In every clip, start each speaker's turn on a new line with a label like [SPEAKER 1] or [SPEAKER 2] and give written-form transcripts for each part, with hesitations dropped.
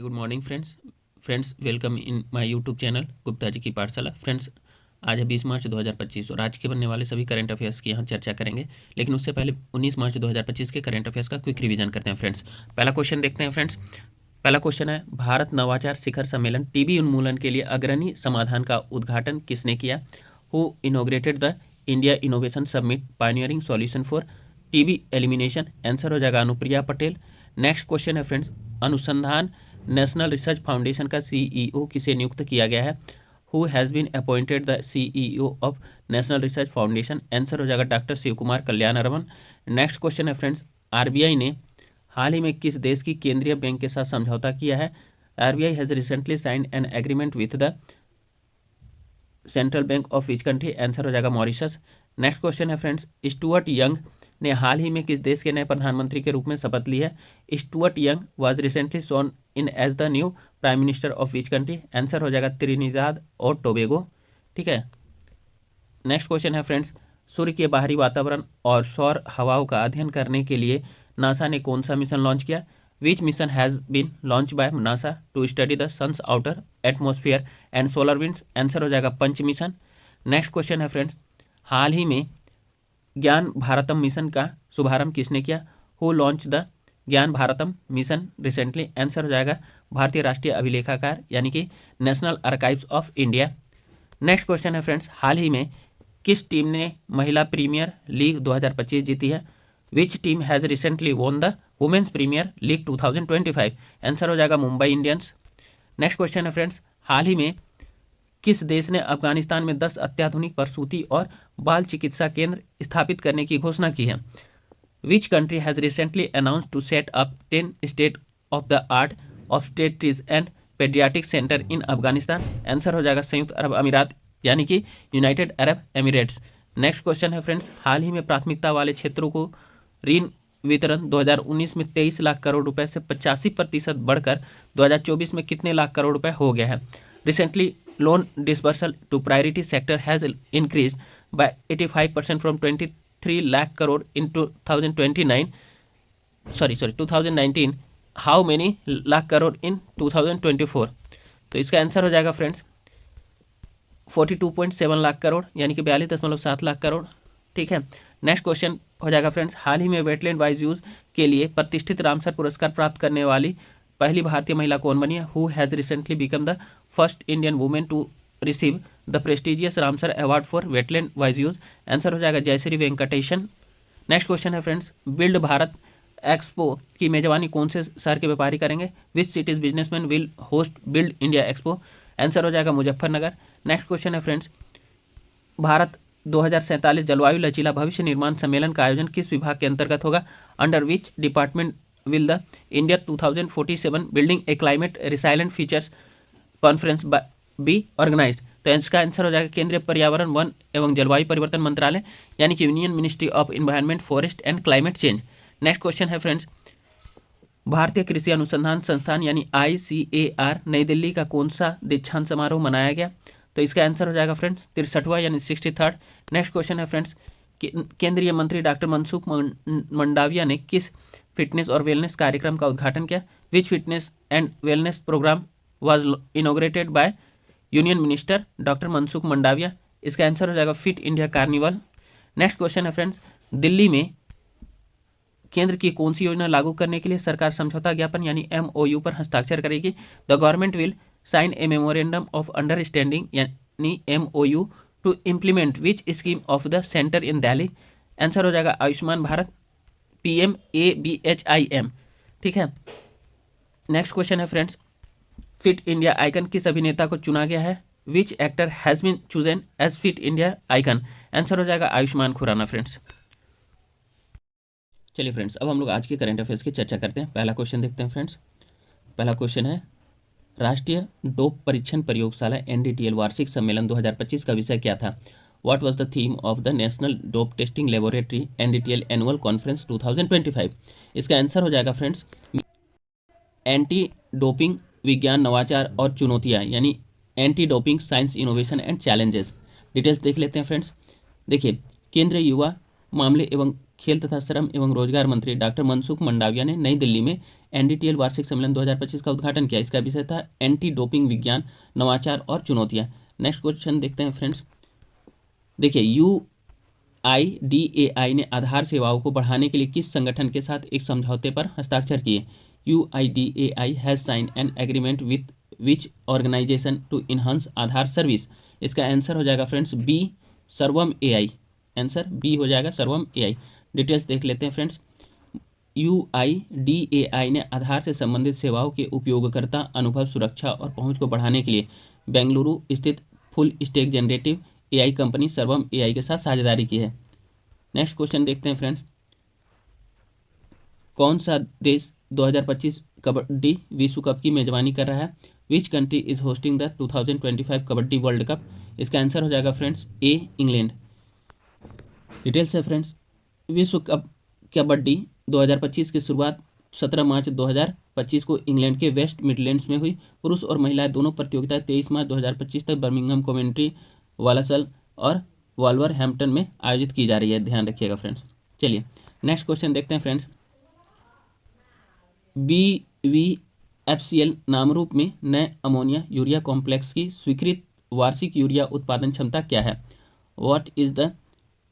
[SPEAKER 1] Good morning friends welcome in my YouTube channel Gupta ji की पाठशाला। Friends आज है 20 मार्च 2025 और आज के बनने वाले सभी करंट अफेयर्स की यहाँ चर्चा करेंगे। लेकिन उससे पहले 19 मार्च 2025 के करंट अफेयर्स का क्विक रिवीजन करते हैं। फ्रेंड्स पहला क्वेश्चन देखते हैं। फ्रेंड्स पहला क्वेश्चन है, भारत नवाचार शिखर सम्मेलन टीबी उन्मूलन के लिए अग्रणी समाधान का उद्घाटन किसने किया? Who inaugurated the India innovation summit pioneering solution for TB elimination? Answer हो जाएगा अनुप्रिया पटेल। नेक्स्ट क्वेश्चन है friends, Anusandhan national research foundation का सीईओ किसे नियुक्त किया गया है? Who has been appointed the CEO of national research foundation? Answer हो जाएगा doctor Shiv Kumar Kalyanaraman. Next question है फ्रेंड्स, आरबीआई ने हाल ही में किस देश की केंद्रीय बैंक के साथ समझौता किया है? RBI has recently signed an agreement with the central bank of which country? Answer हो जाएगा मॉरिशस। नेक्स्ट क्वेश्चन है फ्रेंड्स, स्टुअर्ट यंग ने हाल ही में किस देश के नए प्रधानमंत्री के रूप में शपथ ली है? Stuart Young was recently sworn in as the new prime minister of which country? Answer हो जाएगा त्रिनिदाद और टोबेगो। ठीक है। नेक्स्ट क्वेश्चन है फ्रेंड्स, सूर्य के बाहरी वातावरण और सौर हवाओं का अध्ययन करने के लिए नासा ने कौन सा मिशन लॉन्च किया? Which mission has been launch by NASA to study the sun's outer atmosphere and solar winds? Answer हो जाएगा पंच मिशन। नेक्स्ट क्वेश्चन है फ्रेंड्स, हाल ही में ज्ञान भारतम मिशन का शुभारंभ किसने किया? हु लॉन्च द ज्ञान भारतम मिशन रिसेंटली? आंसर हो जाएगा भारतीय राष्ट्रीय अभिलेखागार यानी कि national archives of India. Next question है फ्रेंड्स, हाल ही में किस टीम ने महिला प्रीमियर लीग 2025 जीती है? Which team has recently won the women's premier league 2025? Answer हो जाएगा मुंबई इंडियंस। नेक्स्ट क्वेश्चन है फ्रेंड्स, हाल ही में किस देश ने अफगानिस्तान में 10 अत्याधुनिक प्रसूति और बाल चिकित्सा केंद्र स्थापित करने की घोषणा की है? Which country has recently announce to set up 10 state of the art obstetrics and paediatric centre in Afghanistan? Answer हो जाएगा संयुक्त अरब अमीरात यानी कि United Arab Emirates. Next question है फ्रेंड्स, हाल ही में प्राथमिकता वाले क्षेत्रों को ऋण वितरण 2019 में 23 लाख करोड़ रुपए से 85% बढ़कर 2024 में कितने लाख करोड़ रुपए हो गया है? Recently loan disbursal to priority sector has increase by 85% from 23 lakh crore in 2019। How many lakh crore in 2024? तो इसका आंसर हो जाएगा फ्रेंड्स 42.7 लाख करोड़ यानी कि 42.7 लाख करोड़। ठीक है। नेक्स्ट क्वेश्चन हो जाएगा फ्रेंड्स, हाल ही में वेटलैंड वाइज यूज के लिए प्रतिष्ठित रामसर पुरस्कार प्राप्त करने वाली पहली भारतीय महिला कौन बनी है? Who has recently become the first Indian women to receive the prestigious Ramsar award for wetland wise use? Answer हो जाएगा जयश्री वेंकटेशन। नेक्स्ट क्वेश्चन है फ्रेंड्स, बिल्ड भारत एक्सपो की मेजबानी कौन से शहर के व्यापारी करेंगे? Which cities businessman will host build India expo? Answer हो जाएगा मुजफ्फरनगर। नेक्स्ट क्वेश्चन है फ्रेंड्स, भारत 2047 जलवायु लचीला भविष्य निर्माण सम्मेलन का आयोजन किस विभाग के अंतर्गत होगा? Under which department will the India 2047 building a climate resilient features conference be organised? तो इसका आंसर हो जाएगा केंद्रीय पर्यावरण वन एवं जलवायु परिवर्तन मंत्रालय यानी कि union ministry of environment forest and climate change. Next question है फ्रेंड्स, भारतीय कृषि अनुसंधान संस्थान यानी ICAR नई दिल्ली का कौन सा दीक्षांत समारोह मनाया गया? तो इसका आंसर हो जाएगा फ्रेंड्स 63वां यानी 63rd। नेक्स्ट क्वेश्चन है फ्रेंड्स, केंद्रीय मंत्री डॉक्टर मनसुख मंडाविया ने किस फिटनेस और वेलनेस कार्यक्रम का उद्घाटन किया? Which fitness and wellness program was inaugurated by union minister doctor Mansukh Mandaviya? इसका आंसर हो जाएगा fit India carnival. Next question है फ्रेंड्स, दिल्ली में केंद्र की कौन सी योजना लागू करने के लिए सरकार समझौता ज्ञापन यानी MOU पर हस्ताक्षर करेगी? The government will sign a memorandum of understanding यानी MOU to implement which scheme of the centre in Delhi? Answer हो जाएगा आयुष्मान भारत PMABHIM। ठीक है। नेक्स्ट क्वेश्चन है फ्रेंड्स, फिट इंडिया आइकन किस अभिनेता को चुना गया है? Which actor has been chosen as fit India icon? Answer हो जाएगा आयुष्मान खुराना। फ्रेंड्स चलिए फ्रेंड्स, अब हम लोग आज के करंट अफेयर्स की चर्चा करते हैं। पहला क्वेश्चन देखते हैं फ्रेंड्स। पहला क्वेश्चन है, राष्ट्रीय डोप परीक्षण प्रयोगशाला NDTL वार्षिक सम्मेलन 2025 का विषय क्या था? What was the theme of the national dope testing laboratory NDTL annual conference 2025? इसका आंसर हो जाएगा फ्रेंड्स एंटी डोपिंग विज्ञान नवाचार और चुनौतियाँ यानी anti doping science innovation and challenges. Details देख लेते हैं फ्रेंड्स। देखिए, केंद्रीय युवा मामले एवं खेल तथा श्रम एवं रोजगार मंत्री डॉक्टर मनसुख मंडाविया ने नई दिल्ली में एनडीटीएल वार्षिक सम्मेलन 2025 का उद्घाटन किया। इसका विषय था एंटी डोपिंग विज्ञान, नवाचार और चुनौतियां। नेक्स्ट क्वेश्चन देखते हैं फ्रेंड्स। देखिए, UIDAI ने आधार सेवाओं को बढ़ाने के लिए किस संगठन के साथ एक समझौते पर हस्ताक्षर किए? UIDAI has signed an agreement with which organisation to enhance Aadhaar service? इसका आंसर हो जाएगा friends B, Sarvam AI। Answer B हो जाएगा, सर्वम AI। डिटेल्स देख लेते हैं फ्रेंड्स। UIDAI ने आधार से संबंधित सेवाओं के उपयोगकर्ता अनुभव, सुरक्षा और पहुंच को बढ़ाने के लिए बेंगलुरु स्थित full stack generative AI company सर्वम AI के साथ साझेदारी की है। नेक्स्ट क्वेश्चन देखते हैं फ्रेंड्स। कौन सा देश 2025 कबड्डी विश्व कप की मेजबानी कर रहा है? Which country is hosting the 2025 kabaddi world cup? इसका आंसर हो जाएगा फ्रेंड्स ए, इंग्लैंड। डिटेल्स है फ्रेंड्स। विश्व कप कबड्डी 2025 की शुरुआत 17 मार्च 2025 को इंग्लैंड के वेस्ट मिडलैंड्स में हुई। पुरुष और महिलाएं दोनों प्रतियोगिताएं 23 मार्च 2025 तक बर्मिंघम, कोवेंट्री, वालासल और वॉल्वरहैम्पटन में आयोजित की जा रही है। ध्यान रखिएगा फ्रेंड्स। चलिए नेक्स्ट क्वेश्चन देखते हैं फ्रेंड्स। BVFCL नाम रूप में नए अमोनिया यूरिया कॉम्प्लेक्स की स्वीकृत वार्षिक यूरिया उत्पादन क्षमता क्या है? What is the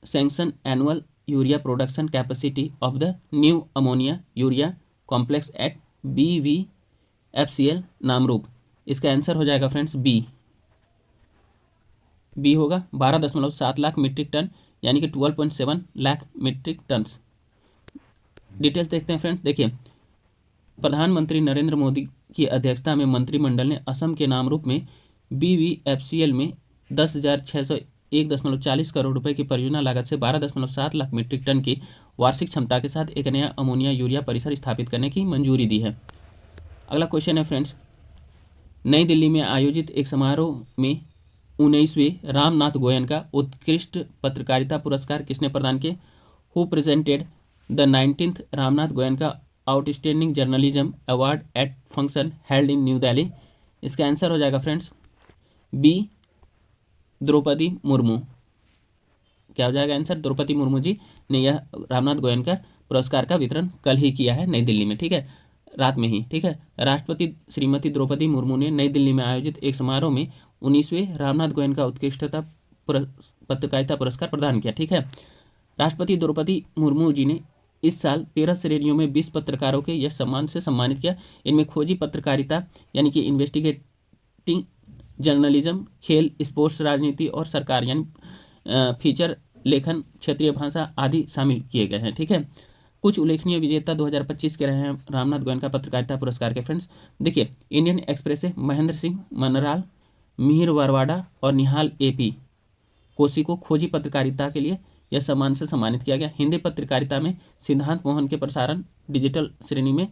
[SPEAKER 1] sanction annual urea production capacity of the new ammonia urea complex at BVFCL Namrup? इसका आंसर हो जाएगा फ्रेंड्स बी होगा। 12.7 लाख मीट्रिक टन, यानी कि 12.7 लाख मीट्रिक टन। डिटेल्स देखते हैं फ्रेंड्स। देखिए, प्रधानमंत्री नरेंद्र मोदी की अध्यक्षता में मंत्रिमंडल ने असम के नाम रूप में BVFCL में 10,601.40 करोड़ रुपए की परियोजना लागत से 12.7 लाख मीट्रिक टन की वार्षिक क्षमता के साथ एक नया अमोनिया यूरिया परिसर स्थापित करने की मंजूरी दी है। अगला क्वेश्चन है फ्रेंड्स। नई दिल्ली में आयोजित एक समारोह में 19वें रामनाथ गोयनका उत्कृष्ट पत्रकारिता पुरस्कार किसने प्रदान किए? Who presented the 19th Ramnath Goenka outstanding journalism award eight function held in new Delhi? इसका आंसर हो जाएगा फ्रेंड्स बी, द्रौपदी मुर्मू। क्या हो जाएगा आंसर? द्रौपदी मुर्मू जी ने यह रामनाथ गोयनका पुरस्कार का वितरण कल ही किया है नई दिल्ली में, ठीक है, रात में ही, ठीक है। राष्ट्रपति श्रीमती द्रौपदी मुर्मू ने नई दिल्ली में आयोजित एक समारोह में 19वें रामनाथ गोयनका उत्कृष्टता पत्रकारिता पुरस्कार प्रदान किया, ठीक है। राष्ट्रपति द्रौपदी मुर्मू जी ने इस साल 13 श्रेणियों में 20 पत्रकारों के यह सम्मान से सम्मानित किया। इनमें खोजी पत्रकारिता यानी कि इन्वेस्टिगेटिंग जर्नलिज्म, खेल, स्पोर्ट्स, राजनीति और सरकार यानी फीचर लेखन, क्षेत्रीय भाषा आदि शामिल किए गए हैं, ठीक है। कुछ उल्लेखनीय विजेता 2025 के रहे हैं रामनाथ गोयनका पत्रकारिता पुरस्कार के फ्रेंड्स। देखिए, इंडियन एक्सप्रेस से महेंद्र सिंह मनराल, मिहिर वरवाडा और निहाल AP कोसी को खोजी पत्रकारिता के लिए यह सम्मान से सम्मानित किया गया। हिंदी पत्रकारिता में सिद्धांत मोहन के प्रसारण डिजिटल श्रेणी में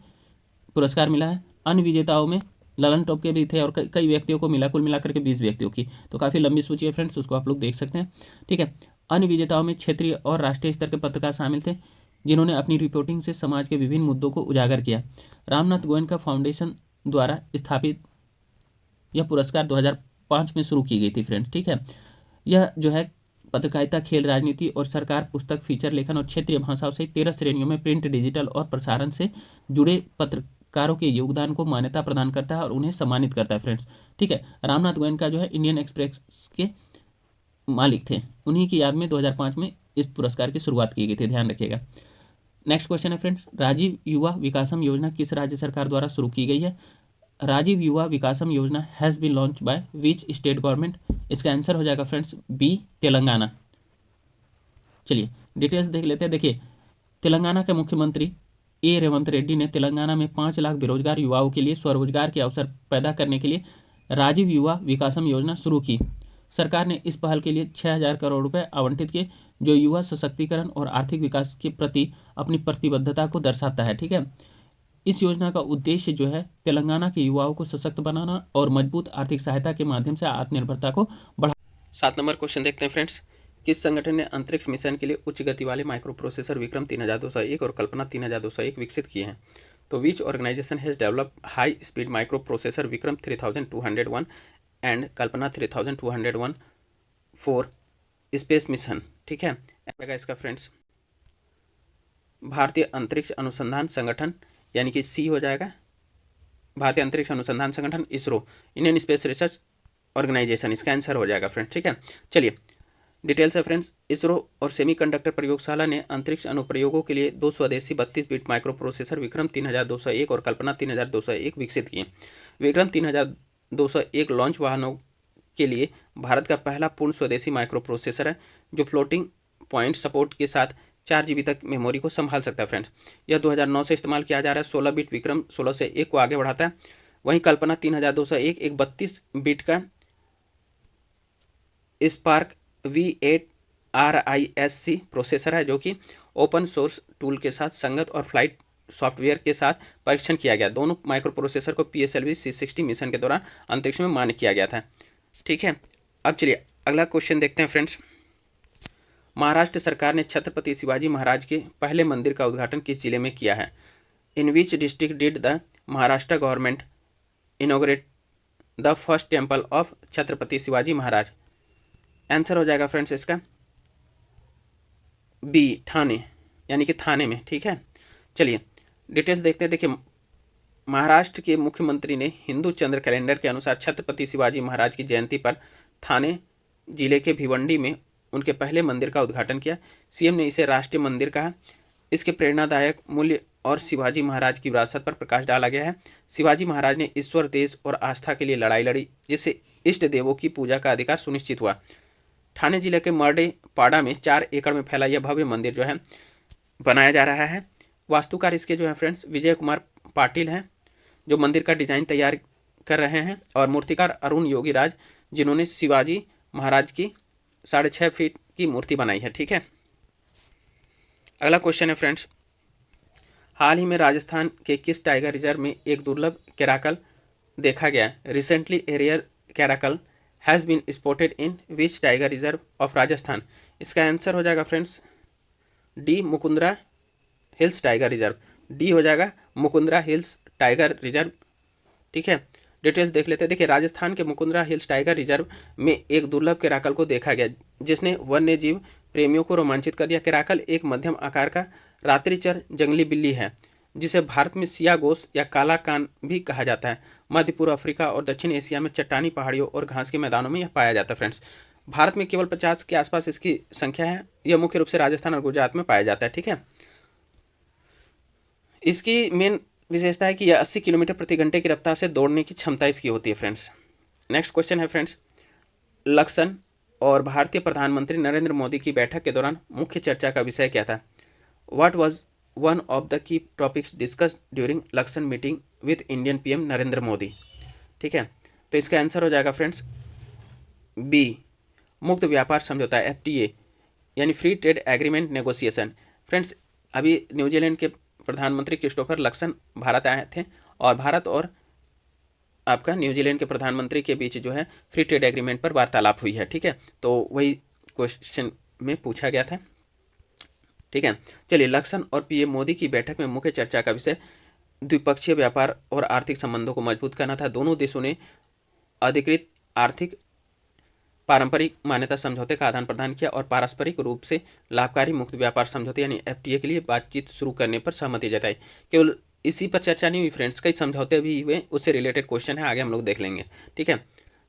[SPEAKER 1] पुरस्कार मिला है। अन्य विजेताओं में ललन टॉप के भी थे और कई व्यक्तियों को मिला, कुल मिलाकर के 20 व्यक्तियों की, तो काफ़ी लंबी सूची है फ्रेंड्स, उसको आप लोग देख सकते हैं, ठीक है। अन्य विजेताओं में क्षेत्रीय और राष्ट्रीय स्तर के पत्रकार शामिल थे जिन्होंने अपनी रिपोर्टिंग से समाज के विभिन्न मुद्दों को उजागर किया। रामनाथ गोयनका फाउंडेशन द्वारा स्थापित यह पुरस्कार 2005 में शुरू की गई थी फ्रेंड्स, ठीक है। यह जो है पत्रकारिता, खेल, राजनीति और सरकार, पुस्तक, फीचर लेखन और क्षेत्रीय भाषाओं सहित 13 श्रेणियों में प्रिंट, डिजिटल और प्रसारण से जुड़े पत्रकारों के योगदान को मान्यता प्रदान करता है और उन्हें सम्मानित करता है फ्रेंड्स, ठीक है। रामनाथ गोयनका जो है इंडियन एक्सप्रेस के मालिक थे, उन्हीं की याद में 2005 में इस पुरस्कार की शुरुआत की गई थी, ध्यान रखिएगा। नेक्स्ट क्वेश्चन है फ्रेंड्स। राजीव युवा विकासम योजना किस राज्य सरकार द्वारा शुरू की गई है? Rajiv Yuva Vikasam Yojana has been launch by which state government? इसका आंसर हो जाएगा फ्रेंड्स बी, तेलंगाना। चलिए डिटेल्स देख लेते हैं। देखिए, तेलंगाना के मुख्यमंत्री A. रेवंत रेड्डी ने तेलंगाना में 5 लाख बेरोजगार युवाओं के लिए स्वरोजगार के अवसर पैदा करने के लिए राजीव युवा विकासम योजना शुरू की। सरकार ने इस पहल के लिए 6,000 करोड़ रुपए आवंटित किए, जो युवा सशक्तिकरण और आर्थिक विकास के प्रति अपनी प्रतिबद्धता को दर्शाता है, ठीक है। इस योजना का उद्देश्य जो है तेलंगाना के युवाओं को सशक्त बनाना और मजबूत आर्थिक सहायता के माध्यम से आत्मनिर्भरता को बढ़ा। 7 नंबर क्वेश्चन देखते हैं फ्रेंड्स। किस संगठन ने अंतरिक्ष मिशन के लिए उच्च गति वाले माइक्रो प्रोसेसर विक्रम 3201 और कल्पना 3201 विकसित किए हैं? तो which organization has develop high speed microprocessor Vikram 3201 and Kalpana 3201 for space mission, ठीक है। इसका फ्रेंड्स भारतीय अंतरिक्ष अनुसंधान संगठन, यानी कि सी हो जाएगा, भारतीय अंतरिक्ष अनुसंधान संगठन, ISRO, Indian space research organisation, इसका आंसर हो जाएगा फ्रेंड्स। ठीक है, चलिए डिटेल्स है फ्रेंड्स। इसरो और सेमीकंडक्टर प्रयोगशाला ने अंतरिक्ष अनुप्रयोगों के लिए 2 स्वदेशी 32 बिट माइक्रो प्रोसेसर विक्रम 3201 और कल्पना 3201 विकसित किए। विक्रम 3201 लॉन्च वाहनों के लिए भारत का पहला पूर्ण स्वदेशी माइक्रो प्रोसेसर है, जो फ्लोटिंग पॉइंट सपोर्ट के साथ 4 GB तक मेमोरी को संभाल सकता है फ्रेंड्स। यह 2009 से इस्तेमाल किया जा रहा है। 16 बिट विक्रम 16 से 1 को आगे बढ़ाता है। वहीं कल्पना 3201 एक 32 बिट का स्पार्क V8 RISC प्रोसेसर है, जो कि ओपन सोर्स टूल के साथ संगत और फ्लाइट सॉफ्टवेयर के साथ परीक्षण किया गया। दोनों माइक्रो प्रोसेसर को PSLV C60 मिशन के दौरान अंतरिक्ष में मान्य किया गया था। ठीक है, अब चलिए अगला क्वेश्चन देखते हैं फ्रेंड्स। महाराष्ट्र सरकार ने छत्रपति शिवाजी महाराज के पहले मंदिर का उद्घाटन किस जिले में किया है? In which district did the Maharashtra government inaugurate the first temple of Chhatrapati Shivaji Maharaj? Answer हो जाएगा फ्रेंड्स इसका बी, ठाणे, यानी कि थाने में। ठीक है, चलिए डिटेल्स देखते हैं। देखिए, महाराष्ट्र के मुख्यमंत्री ने हिंदू चंद्र कैलेंडर के अनुसार छत्रपति शिवाजी महाराज की जयंती पर थाने जिले के भिवंडी में उनके पहले मंदिर का उद्घाटन किया। सीएम ने इसे राष्ट्रीय मंदिर कहा। इसके प्रेरणादायक मूल्य और शिवाजी महाराज की विरासत पर प्रकाश डाला गया है। शिवाजी महाराज ने ईश्वर, देश और आस्था के लिए लड़ाई लड़ी, जिससे इष्ट देवों की पूजा का अधिकार सुनिश्चित हुआ। ठाणे जिले के मर्डे पाड़ा में 4 एकड़ में फैला यह भव्य मंदिर जो है बनाया जा रहा है। वास्तुकार इसके जो है फ्रेंड्स विजय कुमार पाटिल हैं, जो मंदिर का डिजाइन तैयार कर रहे हैं, और मूर्तिकार अरुण योगीराज, जिन्होंने शिवाजी महाराज की 6.5 फीट की मूर्ति बनाई है। ठीक है, अगला क्वेश्चन है फ्रेंड्स। हाल ही में राजस्थान के किस टाइगर रिजर्व में एक दुर्लभ कैराकल देखा गया? Recently a rare caracal has been spotted in which tiger reserve of Rajasthan? इसका आंसर हो जाएगा friends D, Mukundra hills tiger reserve. D हो जाएगा मुकुंदरा हिल्स टाइगर रिजर्व। ठीक है, डिटेल्स देख लेते हैं। देखिए, राजस्थान के मुकुंदरा हिल्स टाइगर रिजर्व में एक दुर्लभ कैराकल को देखा गया, जिसने वन्य जीव प्रेमियों को रोमांचित कर दिया। कैराकल एक मध्यम आकार का रात्रिचर जंगली बिल्ली है, जिसे भारत में सिया गोस या काला कान भी कहा जाता है। मध्य पूर्व अफ्रीका और दक्षिण एशिया में चट्टानी पहाड़ियों और घास के मैदानों में यह पाया जाता है फ्रेंड्स। भारत में केवल 50 के आसपास इसकी संख्या है। यह मुख्य रूप से राजस्थान और गुजरात में पाया जाता है। ठीक है, इसकी मेन विशेषता है कि यह 80 किलोमीटर प्रति घंटे की रफ्तार से दौड़ने की क्षमता इसकी होती है फ्रेंड्स। नेक्स्ट क्वेश्चन है फ्रेंड्स, लक्सन और भारतीय प्रधानमंत्री नरेंद्र मोदी की बैठक के दौरान मुख्य चर्चा का विषय क्या था? What was one of the key topics discussed during Luxon meeting with Indian PM Narendra Modi? ठीक है, तो इसका आंसर हो जाएगा फ्रेंड्स बी, मुक्त व्यापार समझौता, FTA, यानी free trade agreement negotiation. Friends, अभी न्यूजीलैंड के प्रधानमंत्री क्रिस्टोफर लक्सन भारत आए थे, और भारत और आपका न्यूजीलैंड के प्रधानमंत्री के बीच जो है फ्री ट्रेड एग्रीमेंट पर वार्तालाप हुई है। ठीक है, तो वही क्वेश्चन में पूछा गया था। ठीक है, चलिए, लक्सन और पीएम मोदी की बैठक में मुख्य चर्चा का विषय द्विपक्षीय व्यापार और आर्थिक संबंधों को मजबूत करना था। दोनों देशों ने अधिकृत आर्थिक पारंपरिक मान्यता समझौते का आदान प्रदान किया और पारस्परिक रूप से लाभकारी मुक्त व्यापार समझौते यानी FTA के लिए बातचीत शुरू करने पर सहमति जताई। केवल इसी पर चर्चा नहीं हुई फ्रेंड्स, कई समझौते भी हुए, उससे रिलेटेड क्वेश्चन है, आगे हम लोग देख लेंगे। ठीक है,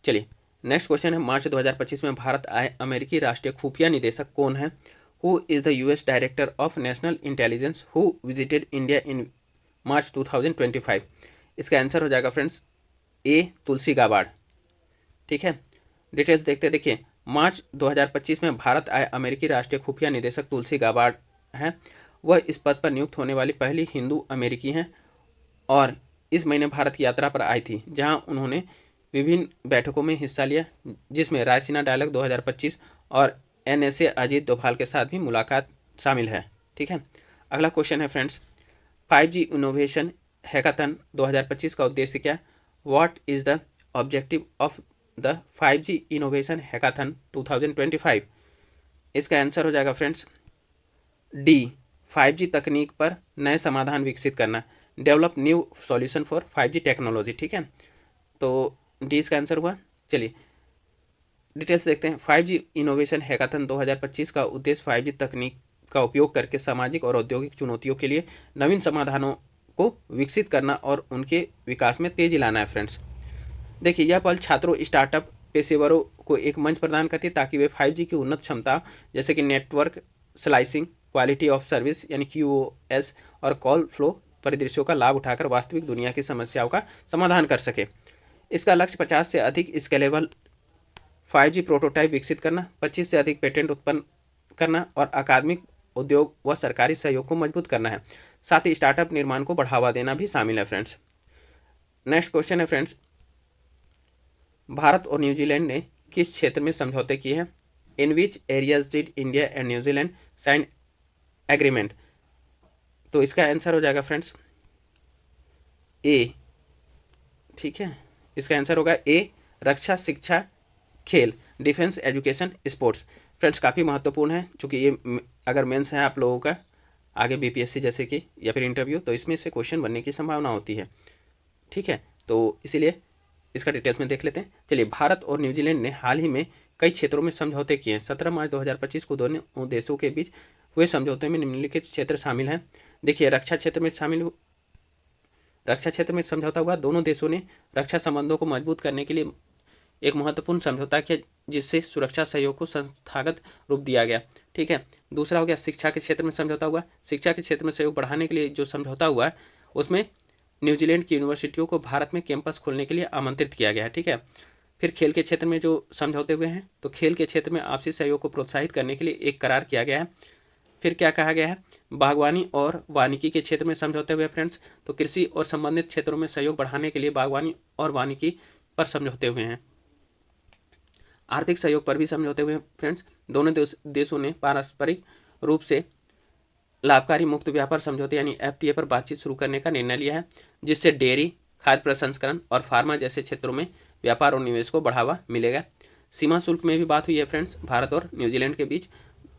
[SPEAKER 1] चलिए नेक्स्ट क्वेश्चन है, मार्च 2025 में भारत आए अमेरिकी राष्ट्रीय खुफिया निदेशक कौन है? Who is the US director of national intelligence who visited India in March 2025? इसका आंसर हो जाएगा फ्रेंड्स ए, तुलसी गाबार्ड। ठीक है, डिटेल्स देखते हैं। देखिए, मार्च 2025 में भारत आए अमेरिकी राष्ट्रीय खुफिया निदेशक तुलसी गाबार्ड हैं। वह इस पद पर नियुक्त होने वाली पहली हिंदू अमेरिकी हैं और इस महीने भारत की यात्रा पर आई थी, जहां उन्होंने विभिन्न बैठकों में हिस्सा लिया, जिसमें रायसीना डायलॉग 2025 और NSA अजीत डोभाल के साथ भी मुलाकात शामिल है। ठीक है, अगला क्वेश्चन है फ्रेंड्स, 5G इनोवेशन हैकाथन 2025 का उद्देश्य क्या? What is the objective of the 5G innovation hackathon 2025? इसका आंसर हो जाएगा फ्रेंड्स डी, 5G तकनीक पर नए समाधान विकसित करना, develop new solution for 5G technology. ठीक है, तो डी इसका आंसर हुआ। चलिए डिटेल्स देखते हैं। 5G इनोवेशन हैकाथन 2025 का उद्देश्य 5G तकनीक का उपयोग करके सामाजिक और औद्योगिक चुनौतियों के लिए नवीन समाधानों को विकसित करना और उनके विकास में तेजी लाना है फ्रेंड्स। देखिए, यह पहल छात्रों, स्टार्टअप, पेशेवरों को एक मंच प्रदान करती है ताकि वे 5G की उन्नत क्षमता जैसे कि network slicing, quality of service यानी QoS और कॉल फ्लो परिदृश्यों का लाभ उठाकर वास्तविक दुनिया की समस्याओं का समाधान कर सके। इसका लक्ष्य 50 से अधिक स्केलेबल 5G प्रोटोटाइप विकसित करना, 25 से अधिक पेटेंट उत्पन्न करना और अकादमिक, उद्योग व सरकारी सहयोग को मजबूत करना है। साथ ही स्टार्टअप निर्माण को बढ़ावा देना भी शामिल है फ्रेंड्स। नेक्स्ट क्वेश्चन है फ्रेंड्स, भारत और न्यूजीलैंड ने किस क्षेत्र में समझौते किए हैं? In which areas did India and New Zealand sign agreement? तो इसका आंसर हो जाएगा फ्रेंड्स ए। ठीक है, इसका आंसर होगा ए, रक्षा, शिक्षा, खेल, डिफेंस, एजुकेशन, स्पोर्ट्स। फ्रेंड्स काफ़ी महत्वपूर्ण है, क्योंकि ये अगर मेंस है आप लोगों का आगे BPSC जैसे कि या फिर इंटरव्यू, तो इसमें से क्वेश्चन बनने की संभावना होती है। ठीक है, तो इसीलिए इसका डिटेल्स में देख लेते हैं। चलिए, भारत और न्यूजीलैंड ने हाल ही में कई क्षेत्रों में समझौते किए हैं। 17 मार्च 2025 को दोनों देशों के बीच हुए समझौते में निम्नलिखित क्षेत्र शामिल हैं। देखिए, रक्षा क्षेत्र में समझौता हुआ। दोनों देशों ने रक्षा संबंधों को मजबूत करने के लिए एक महत्वपूर्ण समझौता किया, जिससे सुरक्षा सहयोग को संस्थागत रूप दिया गया। ठीक है, दूसरा हो गया शिक्षा के क्षेत्र में समझौता हुआ। शिक्षा के क्षेत्र में सहयोग बढ़ाने के लिए जो समझौता हुआ है, उसमें न्यूजीलैंड की यूनिवर्सिटियों को भारत में कैंपस खोलने के लिए आमंत्रित किया गया है। ठीक है, फिर खेल के क्षेत्र में जो समझौते हुए हैं, तो खेल के क्षेत्र में आपसी सहयोग को प्रोत्साहित करने के लिए एक करार किया गया है। फिर क्या कहा गया है? बागवानी और वानिकी के क्षेत्र में समझौते हुए फ्रेंड्स, तो कृषि और संबंधित क्षेत्रों में सहयोग बढ़ाने के लिए बागवानी और वानिकी पर समझौते हुए हैं। आर्थिक सहयोग पर भी समझौते हुए फ्रेंड्स। दोनों देशों ने पारस्परिक रूप से लाभकारी मुक्त व्यापार समझौते यानी FTA पर बातचीत शुरू करने का निर्णय लिया है, जिससे डेयरी, खाद्य प्रसंस्करण और फार्मा जैसे क्षेत्रों में व्यापार और निवेश को बढ़ावा मिलेगा। सीमा शुल्क में भी बात हुई है फ्रेंड्स भारत और न्यूजीलैंड के बीच।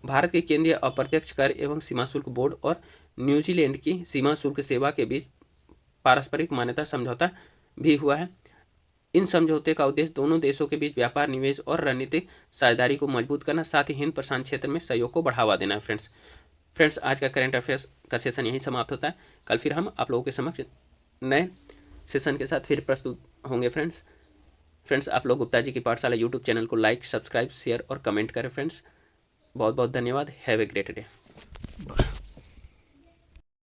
[SPEAKER 1] भारत के केंद्रीय अप्रत्यक्ष कर एवं सीमा शुल्क बोर्ड और न्यूजीलैंड की सीमा शुल्क सेवा के बीच पारस्परिक मान्यता समझौता भी हुआ है। इन समझौते का उद्देश्य दोनों देशों के बीच व्यापार, निवेश और रणनीतिक साझेदारी को मजबूत करना, साथ ही हिंद प्रशांत क्षेत्र में सहयोग को बढ़ावा देना है फ्रेंड्स। आज का करंट अफेयर्स का सेशन यहीं समाप्त होता है। कल फिर हम आप लोगों के समक्ष नए सेशन के साथ फिर प्रस्तुत होंगे फ्रेंड्स। आप लोग गुप्ता जी की पाठशाला यूट्यूब चैनल को लाइक, सब्सक्राइब, शेयर और कमेंट करें फ्रेंड्स। बहुत बहुत धन्यवाद। Have a great day.